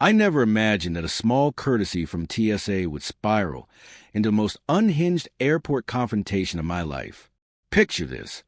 I never imagined that a small courtesy from TSA would spiral into the most unhinged airport confrontation of my life. Picture this.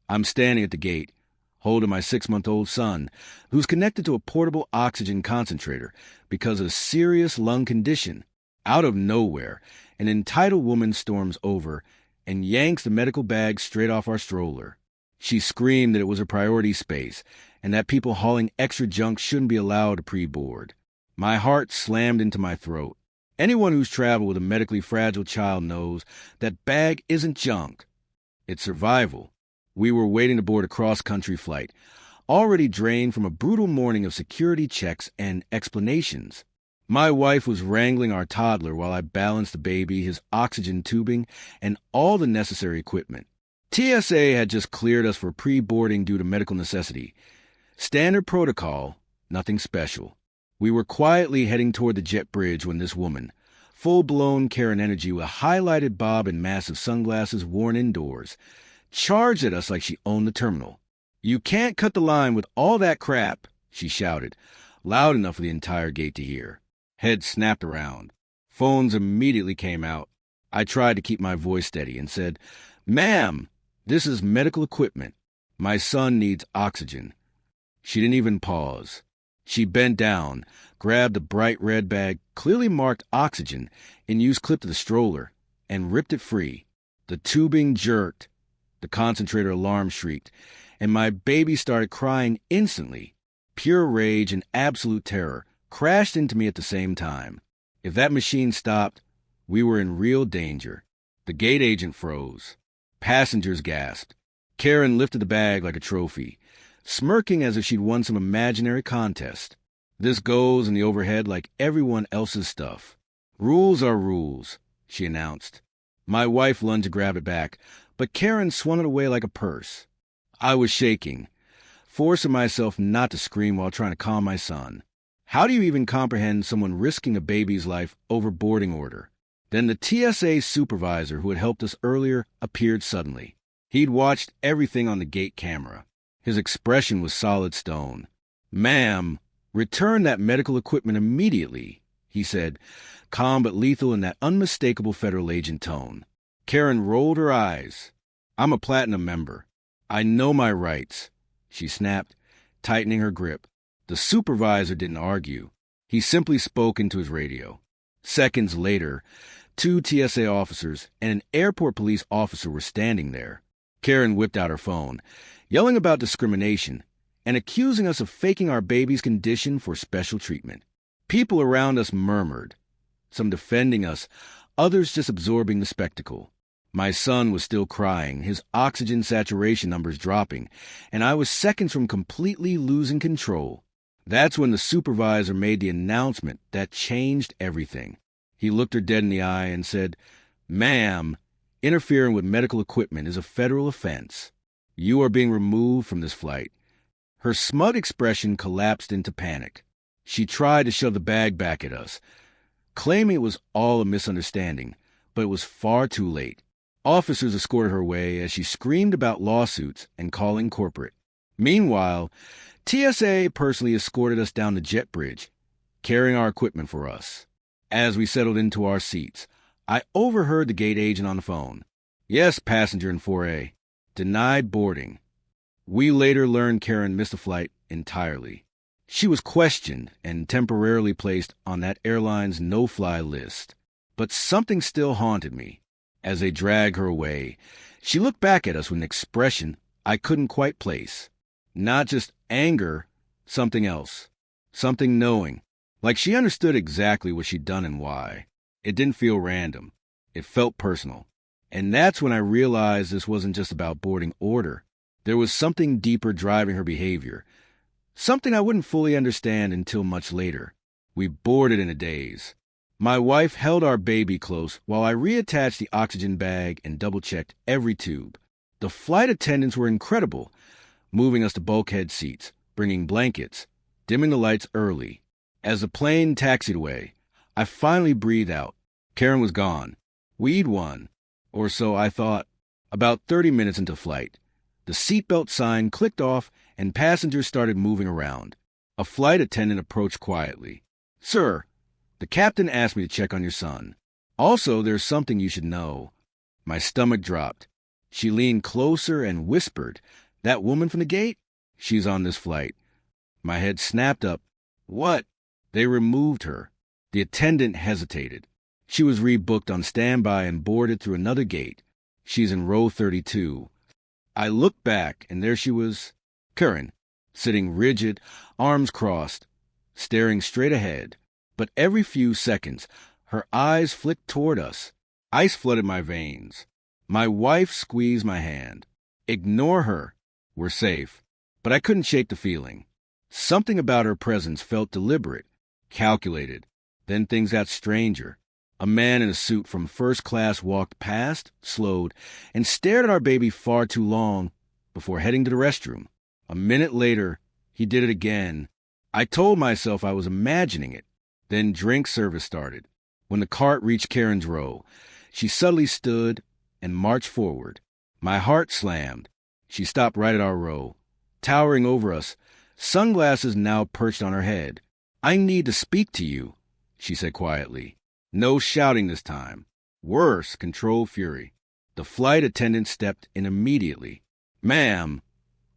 I'm standing at the gate, holding my 6-month-old son, who's connected to a portable oxygen concentrator because of a serious lung condition. Out of nowhere, an entitled woman storms over and yanks the medical bag straight off our stroller. She screamed that it was a priority space and that people hauling extra junk shouldn't be allowed to pre-board. My heart slammed into my throat. Anyone who's traveled with a medically fragile child knows that bag isn't junk. It's survival. We were waiting to board a cross-country flight, already drained from a brutal morning of security checks and explanations. My wife was wrangling our toddler while I balanced the baby, his oxygen tubing, and all the necessary equipment. TSA had just cleared us for pre-boarding due to medical necessity. Standard protocol, nothing special. We were quietly heading toward the jet bridge when this woman, full-blown Karen energy with a highlighted bob and massive sunglasses worn indoors, charged at us like she owned the terminal. "You can't cut the line with all that crap," she shouted, loud enough for the entire gate to hear. Heads snapped around. Phones immediately came out. I tried to keep my voice steady and said, "Ma'am, this is medical equipment. My son needs oxygen." She didn't even pause. She bent down, grabbed the bright red bag, clearly marked oxygen, and used clip to the stroller, and ripped it free. The tubing jerked. The concentrator alarm shrieked, and my baby started crying instantly. Pure rage and absolute terror crashed into me at the same time. If that machine stopped, we were in real danger. The gate agent froze. Passengers gasped. Karen lifted the bag like a trophy, smirking as if she'd won some imaginary contest. "This goes in the overhead like everyone else's stuff. Rules are rules," she announced. My wife lunged to grab it back, but Karen swung it away like a purse. I was shaking, forcing myself not to scream while trying to calm my son. How do you even comprehend someone risking a baby's life over boarding order? Then the TSA supervisor who had helped us earlier appeared suddenly. He'd watched everything on the gate camera. His expression was solid stone. "Ma'am, return that medical equipment immediately," he said, calm but lethal in that unmistakable federal agent tone. Karen rolled her eyes. "I'm a platinum member. I know my rights," she snapped, tightening her grip. The supervisor didn't argue. He simply spoke into his radio. Seconds later, 2 TSA officers and an airport police officer were standing there. Karen whipped out her phone, yelling about discrimination and accusing us of faking our baby's condition for special treatment. People around us murmured, some defending us, others just absorbing the spectacle. My son was still crying, his oxygen saturation numbers dropping, and I was seconds from completely losing control. That's when the supervisor made the announcement that changed everything. He looked her dead in the eye and said, "Ma'am, interfering with medical equipment is a federal offense. You are being removed from this flight." Her smug expression collapsed into panic. She tried to shove the bag back at us, claiming it was all a misunderstanding, but it was far too late. Officers escorted her away as she screamed about lawsuits and calling corporate. Meanwhile, TSA personally escorted us down the jet bridge, carrying our equipment for us. As we settled into our seats, I overheard the gate agent on the phone. "Yes, passenger in 4A. Denied boarding." We later learned Karen missed the flight entirely. She was questioned and temporarily placed on that airline's no-fly list. But something still haunted me. As they dragged her away, she looked back at us with an expression I couldn't quite place. Not just anger, something else. Something knowing. Like she understood exactly what she'd done and why. It didn't feel random. It felt personal. And that's when I realized this wasn't just about boarding order. There was something deeper driving her behavior. Something I wouldn't fully understand until much later. We boarded in a daze. My wife held our baby close while I reattached the oxygen bag and double-checked every tube. The flight attendants were incredible, moving us to bulkhead seats, bringing blankets, dimming the lights early. As the plane taxied away, I finally breathed out. Karen was gone. We'd won. Or so I thought. About 30 minutes into flight, the seatbelt sign clicked off and passengers started moving around. A flight attendant approached quietly. Sir, the captain asked me to check on your son. Also, there's something you should know. My stomach dropped. She leaned closer and whispered, That woman from the gate? She's on this flight. My head snapped up. What? They removed her. The attendant hesitated. She was rebooked on standby and boarded through another gate. She's in row 32. I looked back, and there she was, Karen, sitting rigid, arms crossed, staring straight ahead. But every few seconds, her eyes flicked toward us. Ice flooded my veins. My wife squeezed my hand. Ignore her. We're safe. But I couldn't shake the feeling. Something about her presence felt deliberate, calculated. Then things got stranger. A man in a suit from first class walked past, slowed, and stared at our baby far too long before heading to the restroom. A minute later, he did it again. I told myself I was imagining it. Then drink service started. When the cart reached Karen's row, she suddenly stood and marched forward. My heart slammed. She stopped right at our row, towering over us, sunglasses now perched on her head. I need to speak to you, she said quietly. No shouting this time. Worse, controlled fury. The flight attendant stepped in immediately. Ma'am,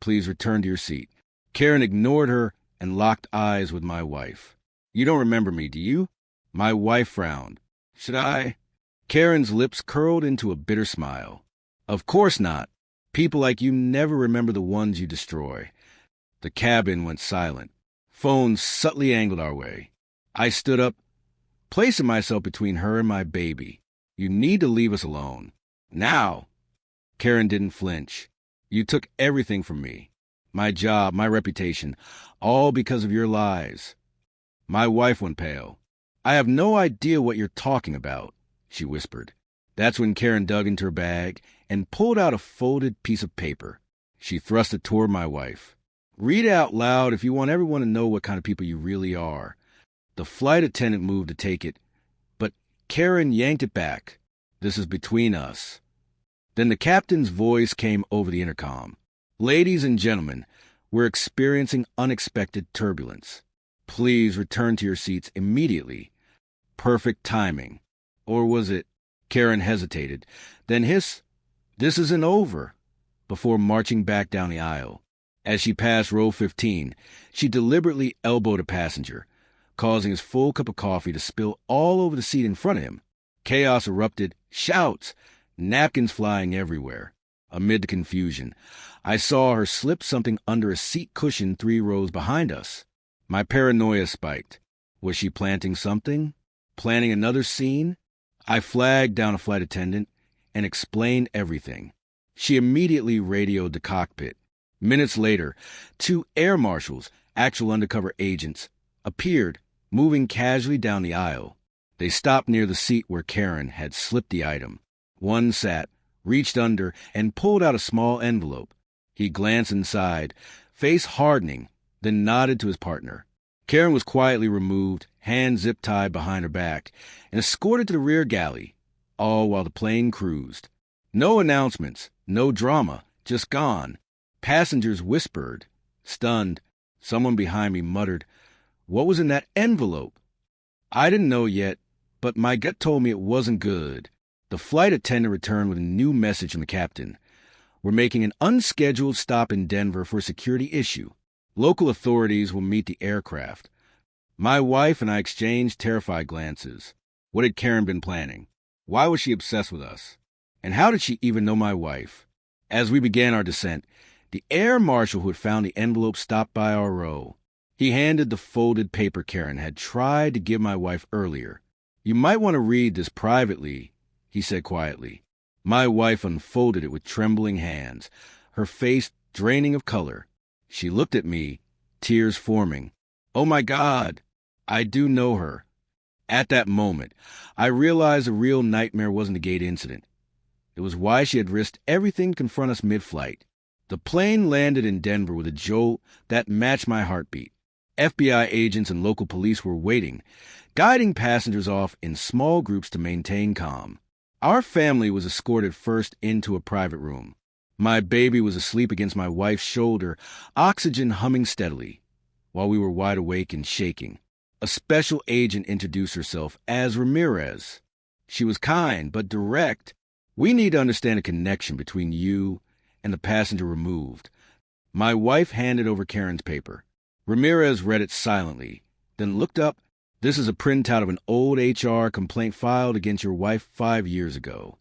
please return to your seat. Karen ignored her and locked eyes with my wife. You don't remember me, do you? My wife frowned. Should I? Karen's lips curled into a bitter smile. Of course not. People like you never remember the ones you destroy. The cabin went silent. Phones subtly angled our way. I stood up, placing myself between her and my baby. You need to leave us alone. Now. Karen didn't flinch. You took everything from me. My job, my reputation, all because of your lies. My wife went pale. I have no idea what you're talking about, she whispered. That's when Karen dug into her bag and pulled out a folded piece of paper. She thrust it toward my wife. Read it out loud if you want everyone to know what kind of people you really are. The flight attendant moved to take it, but Karen yanked it back. This is between us. Then the captain's voice came over the intercom. Ladies and gentlemen, we're experiencing unexpected turbulence. Please return to your seats immediately. Perfect timing. Or was it? Karen hesitated, then hissed, This isn't over, before marching back down the aisle. As she passed row 15, she deliberately elbowed a passenger, causing his full cup of coffee to spill all over the seat in front of him. Chaos erupted, shouts, napkins flying everywhere. Amid the confusion, I saw her slip something under a seat cushion 3 rows behind us. My paranoia spiked. Was she planting something? Planning another scene? I flagged down a flight attendant and explained everything. She immediately radioed the cockpit. Minutes later, 2 air marshals, actual undercover agents, appeared, moving casually down the aisle. They stopped near the seat where Karen had slipped the item. One sat, reached under, and pulled out a small envelope. He glanced inside, face hardening, then nodded to his partner. Karen was quietly removed, hands zip-tied behind her back, and escorted to the rear galley, all while the plane cruised. No announcements, no drama, just gone. Passengers whispered. Stunned, someone behind me muttered, What was in that envelope? I didn't know yet, but my gut told me it wasn't good. The flight attendant returned with a new message from the captain. We're making an unscheduled stop in Denver for a security issue. Local authorities will meet the aircraft. My wife and I exchanged terrified glances. What had Karen been planning? Why was she obsessed with us? And how did she even know my wife? As we began our descent, the air marshal who had found the envelope stopped by our row. He handed the folded paper Karen had tried to give my wife earlier. You might want to read this privately, he said quietly. My wife unfolded it with trembling hands, her face draining of color. She looked at me, tears forming. Oh my God, I do know her. At that moment, I realized the real nightmare wasn't the gate incident. It was why she had risked everything to confront us mid-flight. The plane landed in Denver with a jolt that matched my heartbeat. FBI agents and local police were waiting, guiding passengers off in small groups to maintain calm. Our family was escorted first into a private room. My baby was asleep against my wife's shoulder, oxygen humming steadily, while we were wide awake and shaking. A special agent introduced herself as Ramirez. She was kind but direct. "We need to understand a connection between you and the passenger removed." My wife handed over Karen's paper. Ramirez read it silently, then looked up. "This is a printout of an old HR complaint filed against your wife 5 years ago."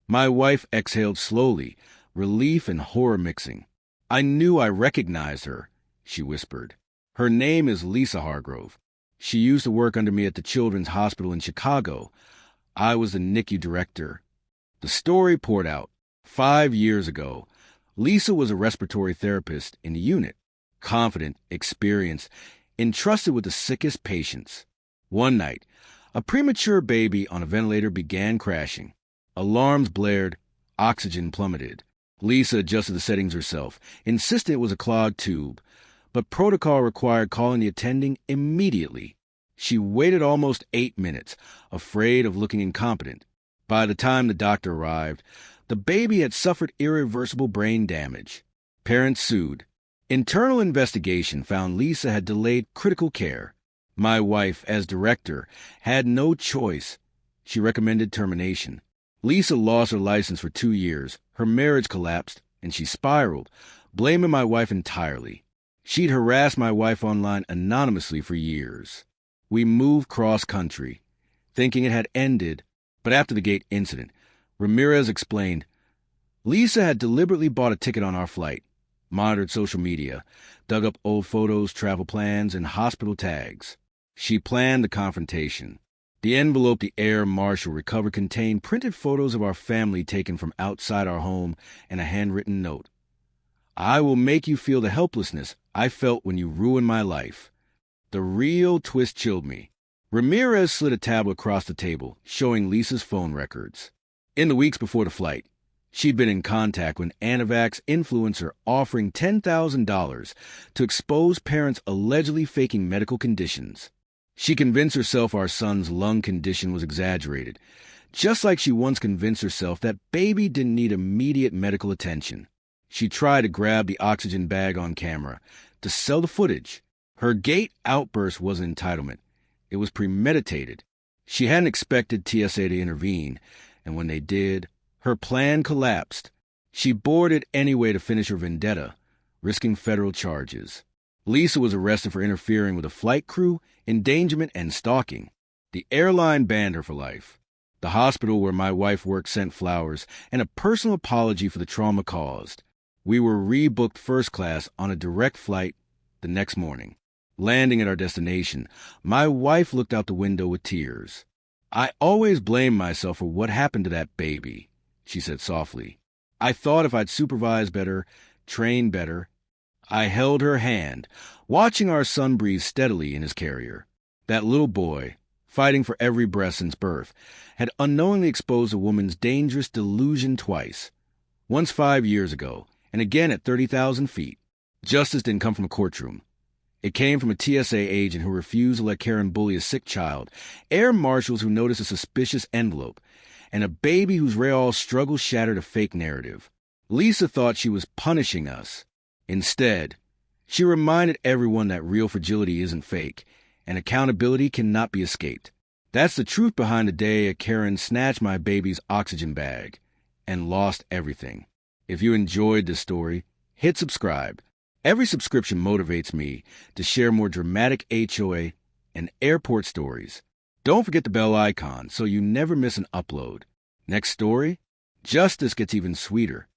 My wife exhaled slowly, relief and horror mixing. "I knew I recognized her," she whispered. "Her name is Lisa Hargrove. She used to work under me at the Children's Hospital in Chicago. I was the NICU director." The story poured out. 5 years ago, Lisa was a respiratory therapist in the unit, confident, experienced, entrusted with the sickest patients. One night, a premature baby on a ventilator began crashing. Alarms blared, oxygen plummeted. Lisa adjusted the settings herself, insisted it was a clogged tube, but protocol required calling the attending immediately. She waited almost 8 minutes, afraid of looking incompetent. By the time the doctor arrived, the baby had suffered irreversible brain damage. Parents sued. Internal investigation found Lisa had delayed critical care. My wife, as director, had no choice. She recommended termination. Lisa lost her license for 2 years. Her marriage collapsed, and she spiraled, blaming my wife entirely. She'd harassed my wife online anonymously for years. We moved cross-country, thinking it had ended, but after the gate incident, Ramirez explained, "Lisa had deliberately bought a ticket on our flight, monitored social media, dug up old photos, travel plans, and hospital tags. She planned the confrontation. The envelope the air marshal recovered contained printed photos of our family taken from outside our home and a handwritten note. 'I will make you feel the helplessness I felt when you ruined my life.' The real twist chilled me. Ramirez slid a tablet across the table, showing Lisa's phone records. In the weeks before the flight, she'd been in contact with an anti-vax influencer offering $10,000 to expose parents allegedly faking medical conditions. She convinced herself our son's lung condition was exaggerated, just like she once convinced herself that baby didn't need immediate medical attention. She tried to grab the oxygen bag on camera to sell the footage. Her gate outburst wasn't entitlement. It was premeditated. She hadn't expected TSA to intervene, and when they did, her plan collapsed. She boarded anyway to finish her vendetta, risking federal charges. Lisa was arrested for interfering with a flight crew, endangerment, and stalking. The airline banned her for life. The hospital where my wife worked sent flowers and a personal apology for the trauma caused. We were rebooked first class on a direct flight the next morning. Landing at our destination, my wife looked out the window with tears. "I always blame myself for what happened to that baby," she said softly. "I thought if I'd supervised better, trained better." I held her hand, watching our son breathe steadily in his carrier. That little boy, fighting for every breath since birth, had unknowingly exposed a woman's dangerous delusion twice. Once 5 years ago, and again at 30,000 feet. Justice didn't come from a courtroom. It came from a TSA agent who refused to let Karen bully a sick child, air marshals who noticed a suspicious envelope, and a baby whose Rayall struggle shattered a fake narrative. Lisa thought she was punishing us. Instead, she reminded everyone that real fragility isn't fake, and accountability cannot be escaped. That's the truth behind the day Karen snatched my baby's oxygen bag and lost everything. If you enjoyed this story, hit subscribe. Every subscription motivates me to share more dramatic HOA and airport stories. Don't forget the bell icon so you never miss an upload. Next story, justice gets even sweeter.